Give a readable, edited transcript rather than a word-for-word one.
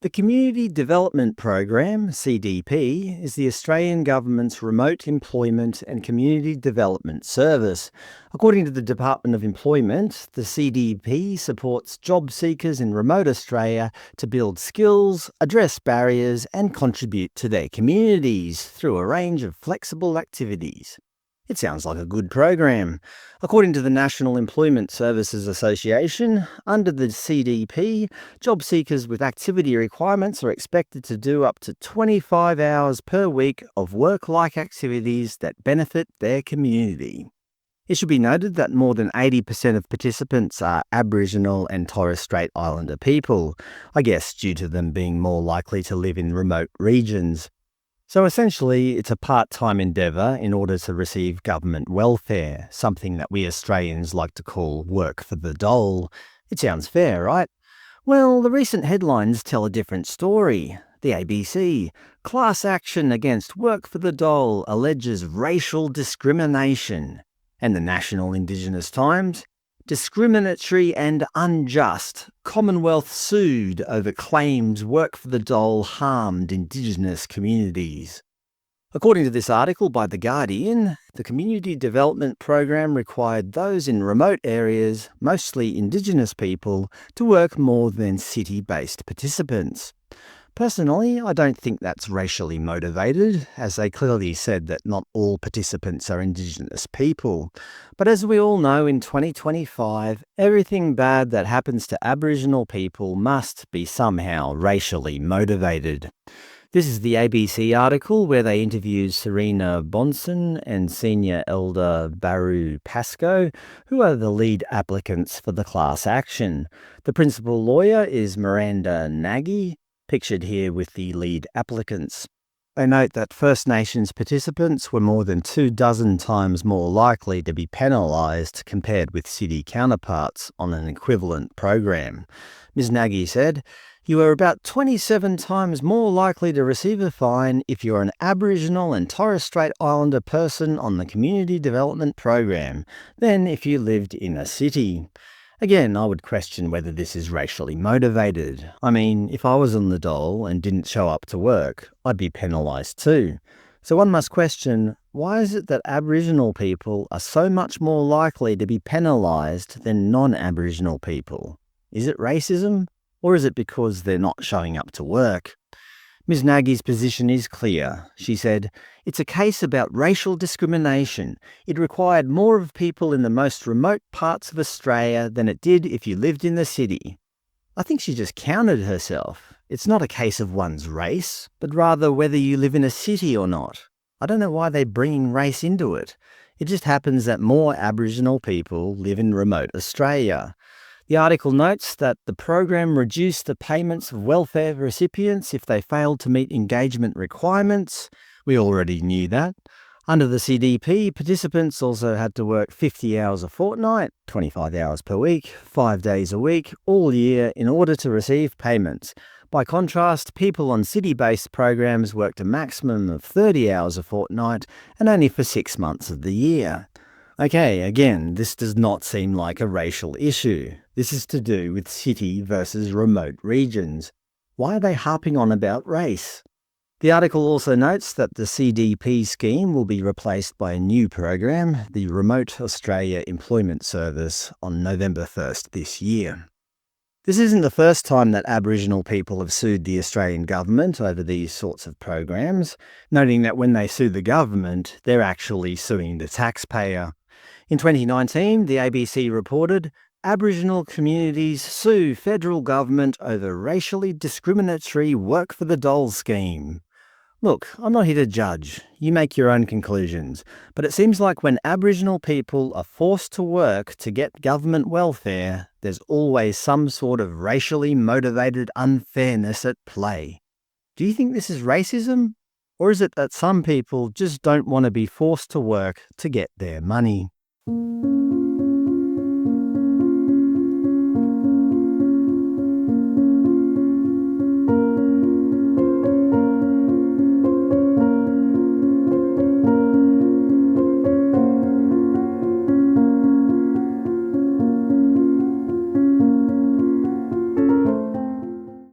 The Community Development Program, CDP, is the Australian Government's remote employment and community development service. According to the Department of Employment, the CDP supports job seekers in remote Australia to build skills, address barriers, and contribute to their communities through a range of flexible activities. It sounds like a good program. According to the National Employment Services Association, under the CDP, job seekers with activity requirements are expected to do up to 25 hours per week of work-like activities that benefit their community. It should be noted that more than 80% of participants are Aboriginal and Torres Strait Islander people, I guess due to them being more likely to live in remote regions. So essentially, it's a part-time endeavour in order to receive government welfare, something that we Australians like to call work for the Dole. It sounds fair, right? Well, the recent headlines tell a different story. The ABC, class action against work for the Dole alleges racial discrimination. And the National Indigenous Times, discriminatory and unjust. Commonwealth sued over claims work for the Dole harmed Indigenous communities. According to this article by The Guardian, the Community Development Program required those in remote areas, mostly Indigenous people, to work more than city-based participants. Personally, I don't think that's racially motivated, as they clearly said that not all participants are Indigenous people. But as we all know, in 2025, everything bad that happens to Aboriginal people must be somehow racially motivated. This is the ABC article where they interviewed Serena Bonson and Senior Elder Baru Pascoe, who are the lead applicants for the class action. The principal lawyer is Miranda Nagy, pictured here with the lead applicants. They note that First Nations participants were more than 24 times more likely to be penalised compared with city counterparts on an equivalent program. Ms. Nagy said, "You are about 27 times more likely to receive a fine if you're an Aboriginal and Torres Strait Islander person on the Community Development Program than if you lived in a city." Again, I would question whether this is racially motivated. I mean, if I was on the dole and didn't show up to work, I'd be penalised too. So one must question, why is it that Aboriginal people are so much more likely to be penalised than non-Aboriginal people? Is it racism? Or is it because they're not showing up to work? Ms. Nagy's position is clear. She said, "It's a case about racial discrimination. It required more of people in the most remote parts of Australia than it did if you lived in the city." I think she just countered herself. It's not a case of one's race, but rather whether you live in a city or not. I don't know why they're bringing race into it. It just happens that more Aboriginal people live in remote Australia. The article notes that the program reduced the payments of welfare recipients if they failed to meet engagement requirements. We already knew that. Under the CDP, participants also had to work 50 hours a fortnight, 25 hours per week, 5 days a week, all year in order to receive payments. By contrast, people on city-based programs worked a maximum of 30 hours a fortnight and only for 6 months of the year. Okay, again, this does not seem like a racial issue. This is to do with city versus remote regions. Why are they harping on about race? The article also notes that the CDP scheme will be replaced by a new program, the Remote Australia Employment Service, on November 1st this year. This isn't the first time that Aboriginal people have sued the Australian government over these sorts of programs, noting that when they sue the government, they're actually suing the taxpayer. In 2019, the ABC reported, Aboriginal communities sue federal government over racially discriminatory work for the Dole scheme. Look, I'm not here to judge. You make your own conclusions. But it seems like when Aboriginal people are forced to work to get government welfare, there's always some sort of racially motivated unfairness at play. Do you think this is racism? Or is it that some people just don't want to be forced to work to get their money?